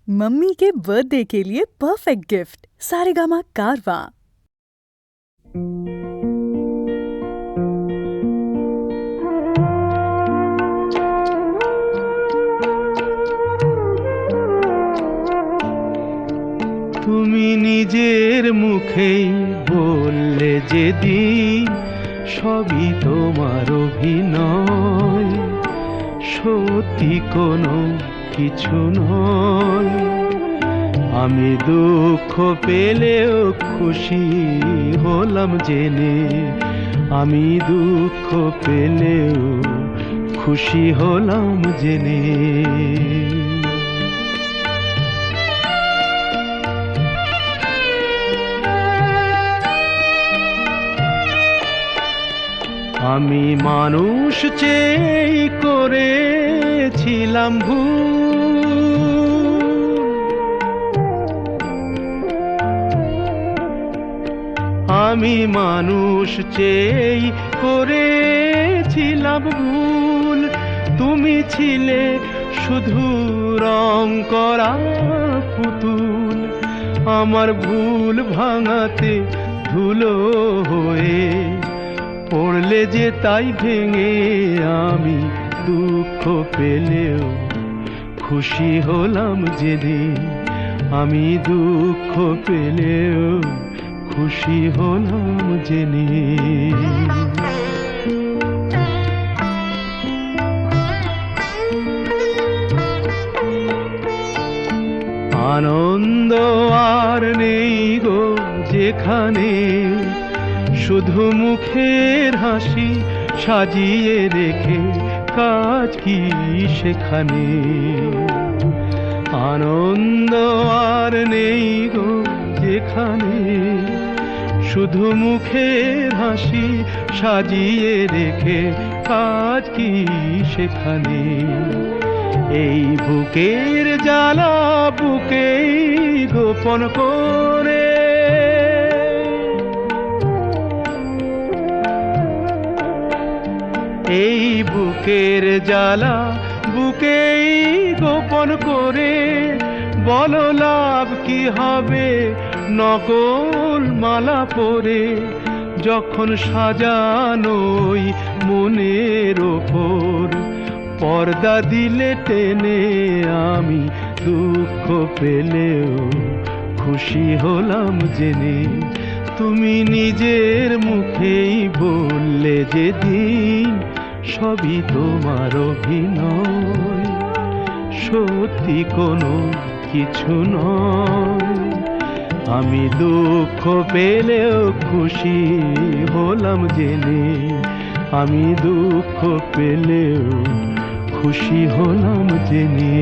Mummy के birthday के लिए परफेक्ट गिफ्ट सारेगामा कारवा। তুমি নিজের মুখেই বললে যেদিন সবই তোমার অভিনয়, সত্যি কোনো কিছু নয়। আমি দুঃখ পেলেও খুশি হলাম জেনে, আমি দুঃখ পেলেও খুশি হলাম জেনে। আমি মানুষ চেয়ে করেছিলাম ভুল, আমি মানুষ চেয়ে করেছিলাম ভুল। তুমি ছিলে শুধু রং করা পুতুল, আমার ভুল ভাঙাতে ধুলো হয়ে পড়লে যে তাই ভেঙে। আমি দুঃখ পেলেও খুশি হলাম জেনে, আমি দুঃখ পেলেও খুশি হলাম জেনে। আনন্দ আর নেই গো যেখানে, শুধু মুখের হাসি সাজিয়ে রেখে কাজ কি সেখানে। আনন্দ আর নেই গো যেখানে, শুধু মুখের হাসি সাজিয়ে রেখে কাজ কি সেখানে। এই বুকের জ্বালা বুকেই গোপন করে, এই বুকের জ্বালা বুকেই গোপন করে। বলো লাভ কি হবে নকল মালা পরে, যখন সাজানোই মনের ওপর পর্দা দিলে টেনে। আমি দুঃখ পেলেও খুশি হলাম জেনে, তুমি নিজের মুখেই বললে যেদিন সবই তোমার অভিনয়, সত্যি কোনো কিছু নয়। আমি দুঃখ পেলেও খুশি হলাম জেনে, আমি দুঃখ পেলেও খুশি হলাম জেনে।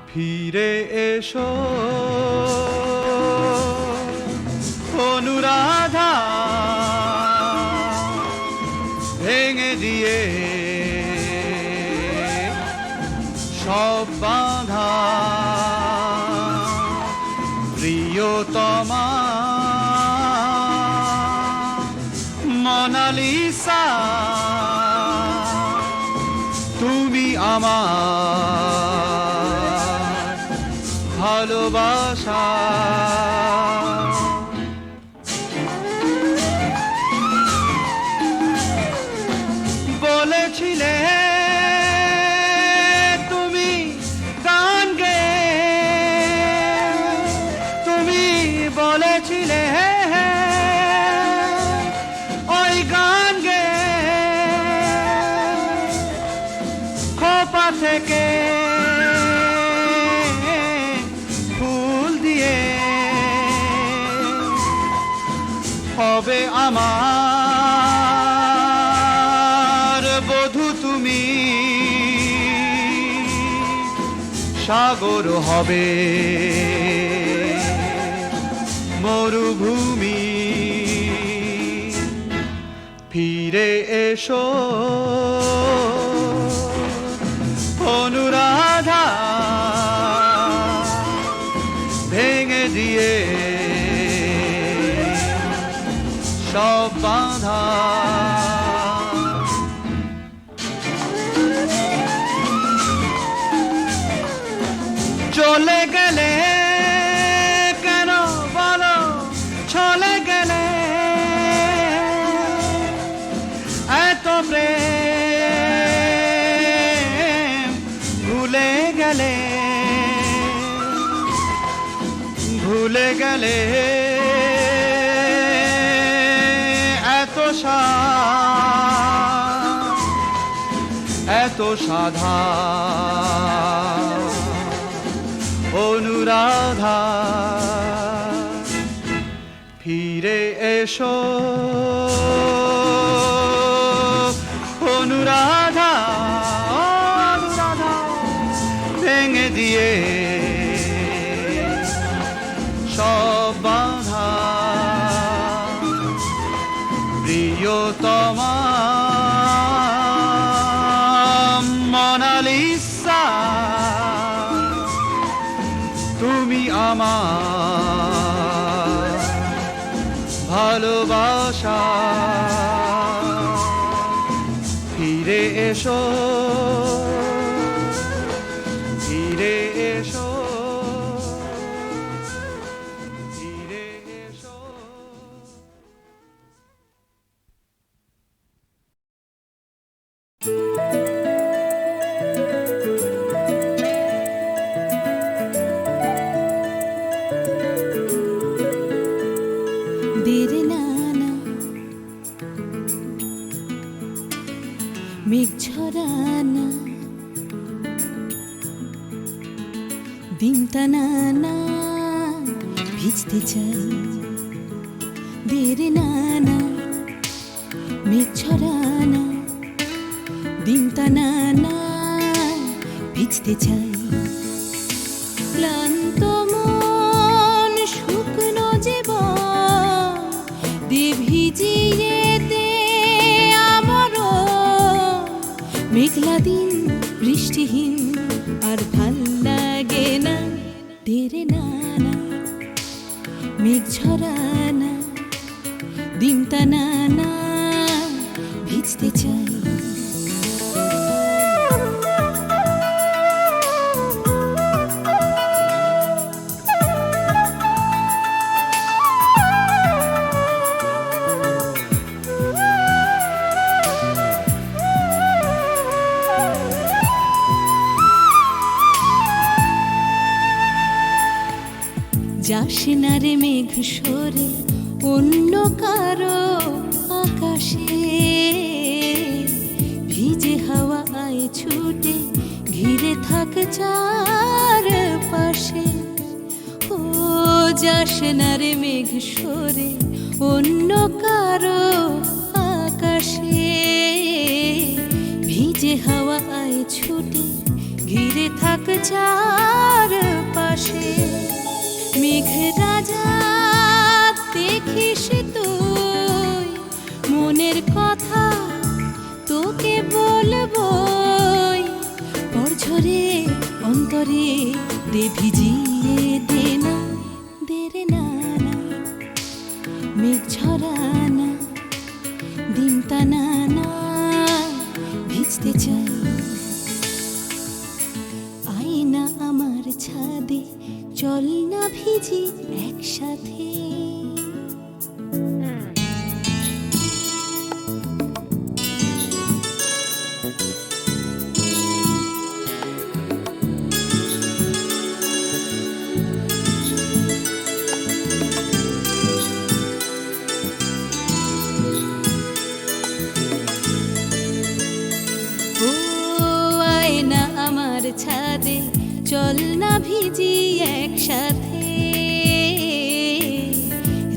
ফিরে এসো অনুরাধা, ভেঙে দিয়ে সব বাঁধা। প্রিয়তমা মোনালিসা, তুমি আমার ভালোবাসা। বলেছিলে তুমি গান গেয়ে, তুমি বলেছিলে ওই গান গেয়ে খোপা থেকে হবে আমার বধূ তুমি। সাগর হবে মরুভূমি, ফিরে এসো অনুরাধা ভেঙে দিয়ে সব বাঁধা চলে গেলে কেন বলো চলে গেলে এত প্রেম ভুলে গেলে ভুলে গেলে এত সাধা অনুরাধা ফিরে এসো অনুরাধা অনুরাধা ভেঙে দিয়ে সব বাঁধা প্রিয়তমা মোনালিসা তুমি আমার ভালোবাসা ফিরে এসো ফিরে এসো ফিরে এসো মেঘ ঝরানা দিনটা না ভিজতে চাই দেরে নানা মেঘ ঝরানা দিনটা না ভিজতে চাই ক্লান্ত মন শুকনো জীবন দে ভিজিয়ে দে আমারও মেঘলা দিন বৃষ্টিহীন আর ভাল লাগে না দেরে নানা মেঘ ঝরানা দিনটা না ভিজতে চাই যাস না রে মেঘ সরে অন্য কারো আকাশে ভিজে হাওয়া আয় ছুটে ঘিরে থাক চার পাশে ও যাস না রে মেঘ সরে অন্য কারো আকাশে ভিজে হাওয়া আয় ছুটে ঘিরে থাক চার পাশে মেঘ রাজা দেখিস তুই মনের কথা তোকে বলবো পরঝরে অন্তরে দে ভিজিয়ে দে না দেরে নানা মেঘ ঝরানা দিনটা না ভিজতে চাই আয়না আমার ছাদে চল না ভিজি একসাথে ও আয়না আমার ছাদে চল না ভিজি একসাথে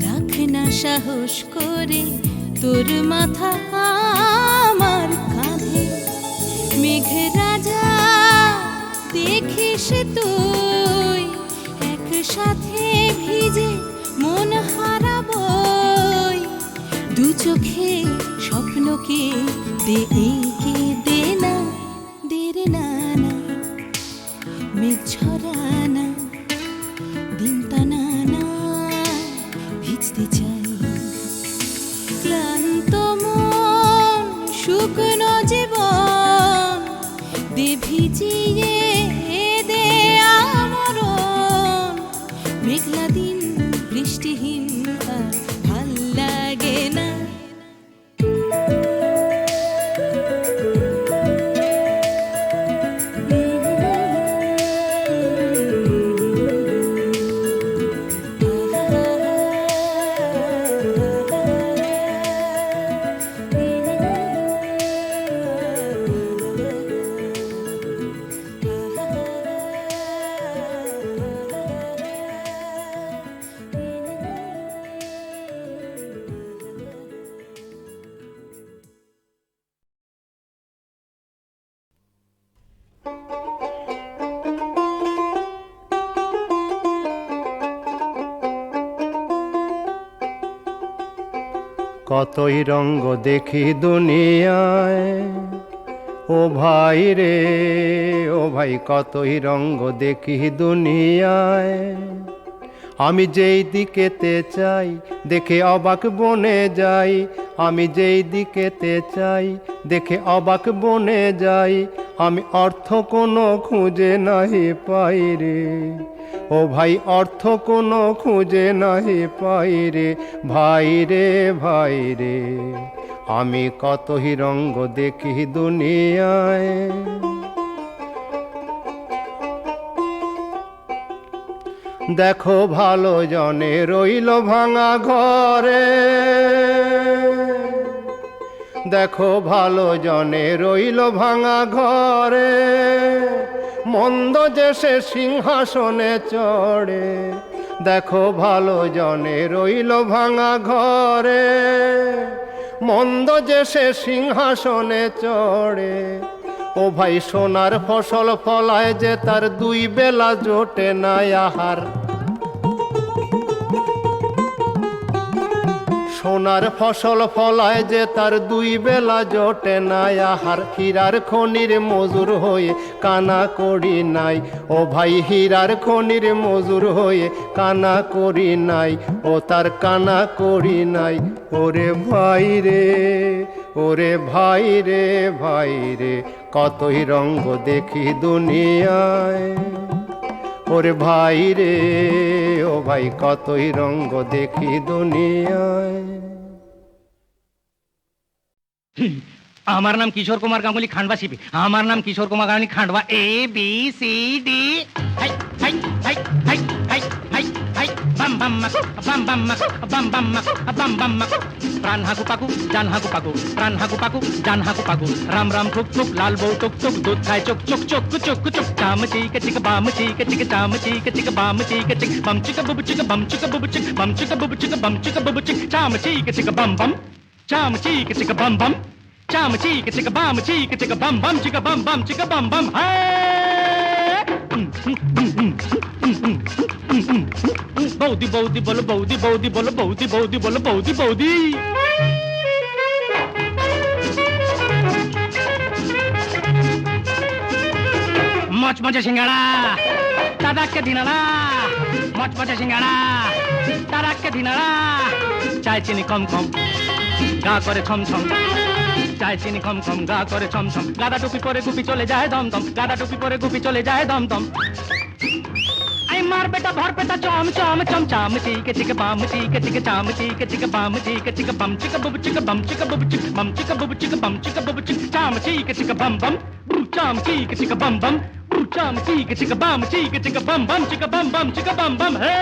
রাখ না সাহস করে তোর মাথা আমার কাঁধে মেঘ রাজা দেখিস তুই একসাথে ভিজে মন হারাবো দু চোখে স্বপ্নকে দে এঁকে দে না দেরে নানা মেঘ ঝরানা দিন টানা ভিজতে চাই ক্লান্ত মন শুকনো জীবন দে ভিজিয়ে দে আমরণ মেঘলা দিন বৃষ্টিহীন আর ভাল লাগে না কতই রঙ্গ দেখি দুনিয়ায় ও ভাই রে ও ভাই কতই রঙ্গ দেখি দুনিয়ায় আমি যেই দিকেতে চাই দেখে অবাক বনে যাই আমি যেই দিকেতে চাই দেখে অবাক বনে যাই আমি অর্থ কোনো খুঁজে নাহি পাই রে ও ভাই অর্থ কোনো খুঁজে নাহি পাই রে ভাই রে ভাই রে আমি কতই রঙ্গ দেখি দুনিয়ায় দেখো ভালো জনে রইল ভাঙা ঘরে দেখো ভালো জনে রইল ভাঙা ঘরে মন্দ যে সে সিংহাসনে চড়ে দেখো ভালো জনে রইল ভাঙা ঘরে মন্দ যে সে সিংহাসনে চড়ে ও ভাই সোনার ফসল ফলায় যে তার দুই বেলা জোটে না আহার সোনার ফসল ফলায় যে তার দুই বেলা জোটে না আহার হীরার খনির মজুর হয়ে কানা করি নাই ও ভাই হীরার খনির মজুর হয়ে কানা করি নাই ও তার কানা করি নাই ওরে ভাই রে ওরে ভাই রে ভাই রে কতই রঙ্গ দেখি দুনিয়ায় ওরে ভাই রে ও ভাই কতই রঙ্গ দেখি দুনিয়ায় আমার নাম কিশোর কুমার গাঙ্গুলি খান্ডবা শিপি আমার নাম কিশোর কুমার গাঙ্গুলি খান্ডবা এ বি সি ডি হাই হাই হাই হাই হাই হাই হাই বাম বাম মাক বাম বাম মাক বাম বাম মাক বাম বাম মাক প্রাণ হাকু পাকু জান হাকু পাকু প্রাণ হাকু পাকু জান হাকু পাকু রাম রাম ঠুক ঠুক লাল বউ টুক টুক দুধ খায় চুক চুক চুক চুক চুক চাম চিক চিক বাম চিক চিক চাম চিক চিক বাম চিক চিক বাম চিক বুবু চিক বাম চিক বুবু চিক বাম চিক বুবু চিক বাম চিক বুবু চিক চাম চিক চিক বাম বাম চাম চিক চিক বাম বাম চাম চিক চিক বাম চিক চিক বাম বাম চিক বাম বাম চিক বাম বাম বৌদি বৌদি বলো বৌদি বৌদি বলো বৌদি বৌদি বলো বৌদি বৌদি মচমচে সিঙ্গাড়া দাদাকে দিনাড়া মচমচে সিঙ্গাড়া দাদাকে দিনাড়া চাই চিনি কম কম গা করে ছম ছম চাই চিনি কম কম গা করে ছম ছম গাদা টুপি পরে গুপি চলে যায় দম দম গাদা টুপি পরে গুপি চলে যায় দম দম আই মার বেটা ভর পেটা চম চম চম চাম চিকে চিকে বাম চিকে চিকে চাম চিকে চিকে বাম চিকে চিকে বাম চিকে বুবু চিকে বাম চিকে বুবু চিকে বাম চিকে বুবু চিকে বাম চিকে বুবু চিকে চাম চিকে চিকে বাম বাম বু চাম চিকে চিকে বাম বাম বু চাম চিকে চিকে বাম চিকে চিকে বাম বাম চিকে বাম বাম চিকে বাম বাম হে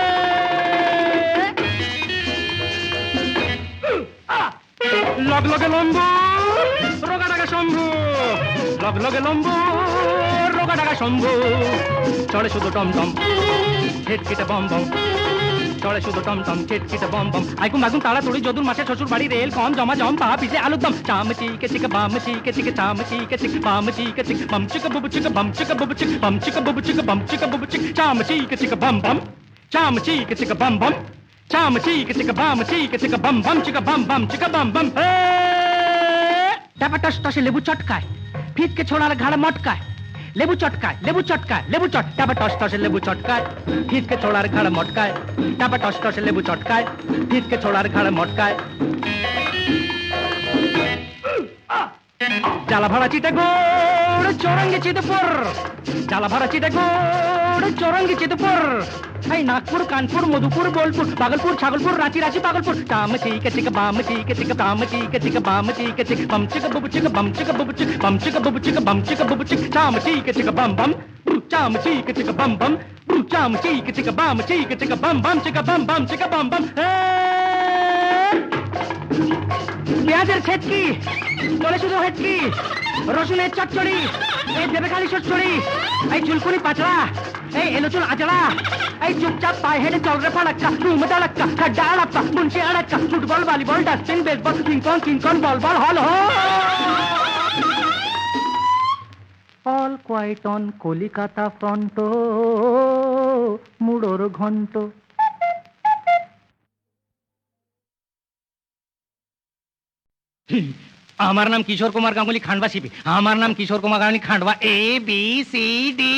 লগ লগে লম্বু রোগা ডাকা শম্ভু লগ লগে লম্বু রোগা ডাকা শম্ভু চড়ে শুধু টমটম ছিটকিটে বম বম চড়ে শুধু টমটম ছিটকিটে বম বম আইকুম আগুন তাড়াতাড়ি যদুর মাসে শ্বশুর বাড়ি রেল কম জমা জম পা পিছে আলুর দম চাম চিকে চিকে বাম চিকে চিকে চাম চিকে চিকে বাম চিকে চিকে বাম চিকে বুবু চিকে বাম চিকে বুবু চিকে বাম চিকে বুবু চিকে বাম চিকে বুবু চিকে চাম চিকে চিকে বাম বাম চাম চিকে চিকে বাম বাম চাম চিকে চিকে বাম চিকে চিকে বাম বাম চিকে বাম বাম চিকে বাম বাম ডাবা টস টসে লেবু চটকায় ফিটকে ছোড়ার ঘাড় মটকায় লেবু চটকায় লেবু চটকায় লেবু চট টাবা টস টসে লেবু চটকায় ফিসকে ছোড়ার ঘাড় মটকায় টাবা টস টসে লেবু চটকায় ফিসকে ছোড়ার ঘাড় মটকায় জ্বালা ভরা চিটে গোড় চৌরঙ্গি চিতপুর জ্বালা ভরা চিটে গোড় চৌরঙ্গি চিতপুর এই নাগপুর কানপুর মধুপুর বোলপুর ভাগলপুর ছাগলপুর রাঁচি রাঁচি পাগলপুর টাম চিকে চিকে বাম চিকে চিকে বাম চিকে চিকে বাম চিকে চিকে বম চিকে বুবু চিকে বম চিকে বুবু চিকে বম চিকে বুবু চিকে বম চিকে বুবু চিকে টাম চিকে চিকে বম বম চাম চিকে চিকে বম বম চাম চিকে চিকে বাম চিকে চিকে বম বম চিকে বম বম চিকে বম বম পেঁয়াজের ছেটকি চলে শুধু হেটকি রসুনের চচ্চড়ি এই দেবে খালি চচ্চড়ি এই চুলকুনি পাচড়া এই এলোচুল আচড়া এই চুপচাপ পায়ে হেঁটে চল রে ফাড়াক্কা রুম দাঁড়াক্কা খাড্ডা আড়াপ্পা মুন্সি আড়াক্কা football volleyball dusting baseball King Kong King Kong বল বল হল all quiet on Calcutta front মুড়োর ঘন্ট আমার নাম কিশোর কুমার গাঙ্গুলি খান্ডবা শিপি আমার নাম কিশোর কুমার গাঙ্গুলি খান্ডবা এ বি সি ডি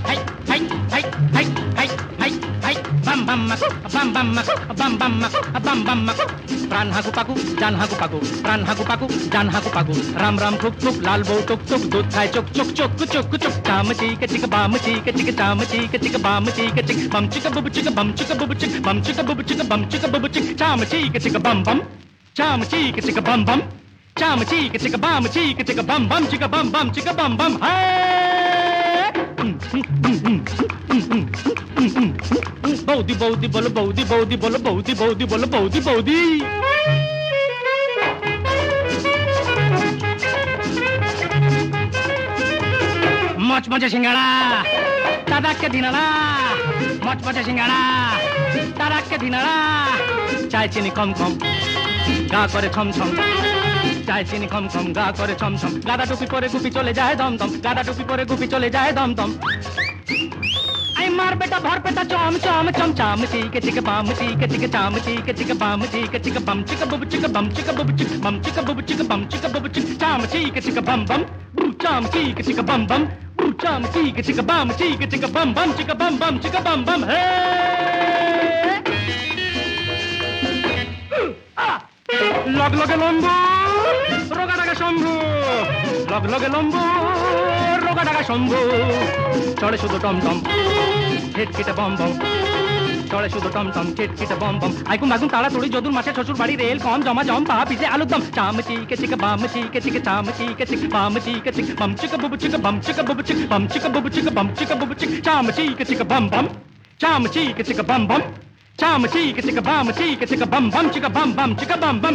হাই হাই হাই হাই হাই হাই হাই বাম বাম মাক বাম বাম মাক বাম বাম মাক বাম বাম মাক প্রাণ হাকু পাকু জান হাকু পাকু প্রাণ হাকু পাকু জান হাকু পাকু রাম রাম ঠুক ঠুক লাল বউ টুক টুক দুধ খায় চোক চোক চোক চোক চোক চাম চিকে চিকে বাম চিকে চিকে চাম চিকে চিকে বাম চিকে চিকে বম চিকে বুবু চিকে বম চিকে বুবু চিকে বম চিকে বুবু চিকে বম চিকে বুবু চিকে চাম চিকে চিকে বম বম চাম চিকে চিকে বম বম চাম চিকে চিকে বাম চিকে চিকে বম বম চিকে বম বম চিকে বম বম বৌদি বৌদি বলো বৌদি বৌদি বলো বৌদি বৌদি বলো বৌদি বৌদি মচমচে সিঙ্গাড়া দাদাকে দিনাড়া মচমচে সিঙ্গাড়া দাদাকে দিনাড়া চায় চিনি কম কম গা করে ছম ছম চায় চিনি কম কম গা করে ছম ছম গাদা টুপি পরে গুপি চলে যায় দম দম গাদা টুপি পরে গুপি চলে যায় দম দম আই মার বেটা ভর পেটা চম চম চম চাম চিকে চিকে বাম চিকে চিকে চাম চিকে চিকে বাম চিকে চিকে বম চিকে বুবু চিকে বম চিকে বুবু চিকে বম চিকে বুবু চিকে বম চিকে বুবু চিকে চাম চিকে চিকে বম বম চাম চিকে চিকে বম বম চাম চিকে চিকে বাম চিকে চিকে বম বম চিকে বম বম চিকে বম বম হে লগ লগে লম্বু রোগা ডাকা শম্ভু লগ লগে লম্বু রোগা ডাকা শম্ভু চড়ে শুধু টমটম খিটখিটে বম বম চড়ে শুধু টমটম খিটখিটে বম বম আইকুম বাগুম তাড়াতাড়ি যদুর মাসে শ্বশুর বাড়ি রেল কম জমা জম পা পিছে আলুর দম চাম চিকে চিকে বাম চিকে চিকে চাম চিকে চিকে বাম চিকে চিকে বম চিকে বুবু চিকে বম চিকে বুবু চিকে বম চিকে বুবু চিকে বম চিকে বুবু চিকে চাম চিকে চিকে বম বম চাম চিকে চিকে বম বম চাম চিকে চিকে বাম চিকে চিকে বম বম চিকে বম বম চিকে বম বম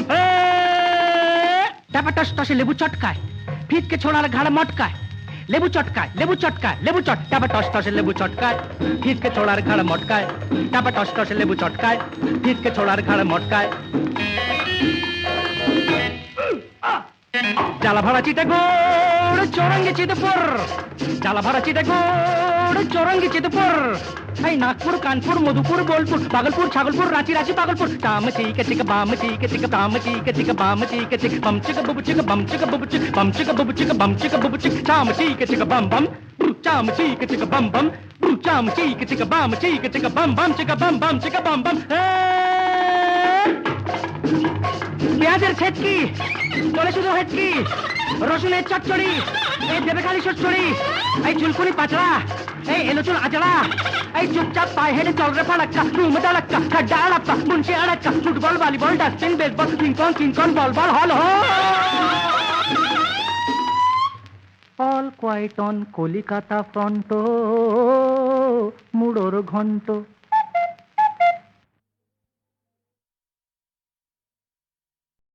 টাপা টস টসে লেবু চটকায় ফিটকে ছোড়ার ঘাড় মটকায় লেবু চটকায় লেবু চটকায় লেবু চট টাপা টস টসে লেবু চটকায় ফিটকে ছোড়ার ঘাড় মটকায় টাপা টস টসে লেবু চটকায় ফিটকে ছোড়ার ঘাড় মটকায় জ্বালা ভরা চিটে গোড় চৌরঙ্গি চিতপুর জ্বালা ভরা চিটে গোড় চৌরঙ্গি চিতপুর এই নাগপুর কানপুর মধুপুর বোলপুর ভাগলপুর ছাগলপুর রাঁচি রাঁচি পাগলপুর টাম চিকে চিকে বাম চিকে চিকে বাম চিকে চিকে বাম চিকে চিকে বম চিকে বুবু চিকে বম চিকে বুবু চিকে বম চিকে বুবু চিকে বম চিকে বুবু চিকে চাম চিকে চিকে বম বম চাম চিকে চিকে বম বম চাম চিকে চিকে বাম চিকে চিকে বম বম চিকে বম বম চিকে বম বম পেঁয়াজের ছেটকি চলে শুধু হেটকি রসুনের চচ্চড়ি এই দেবে খালি চচ্চড়ি এই চুলকুনি পাচড়া এই এলোচুল আচড়া এই চুপচাপ পায়ে হেঁটে চল রে ফাড়াক্কা রুম দাঁড়াক্কা খাড্ডা আড়াপ্পা মুন্সি আড়াক্কা football volleyball dusting baseball King Kong King Kong বল বল হল all quiet on Calcutta front মুড়োর ঘন্ট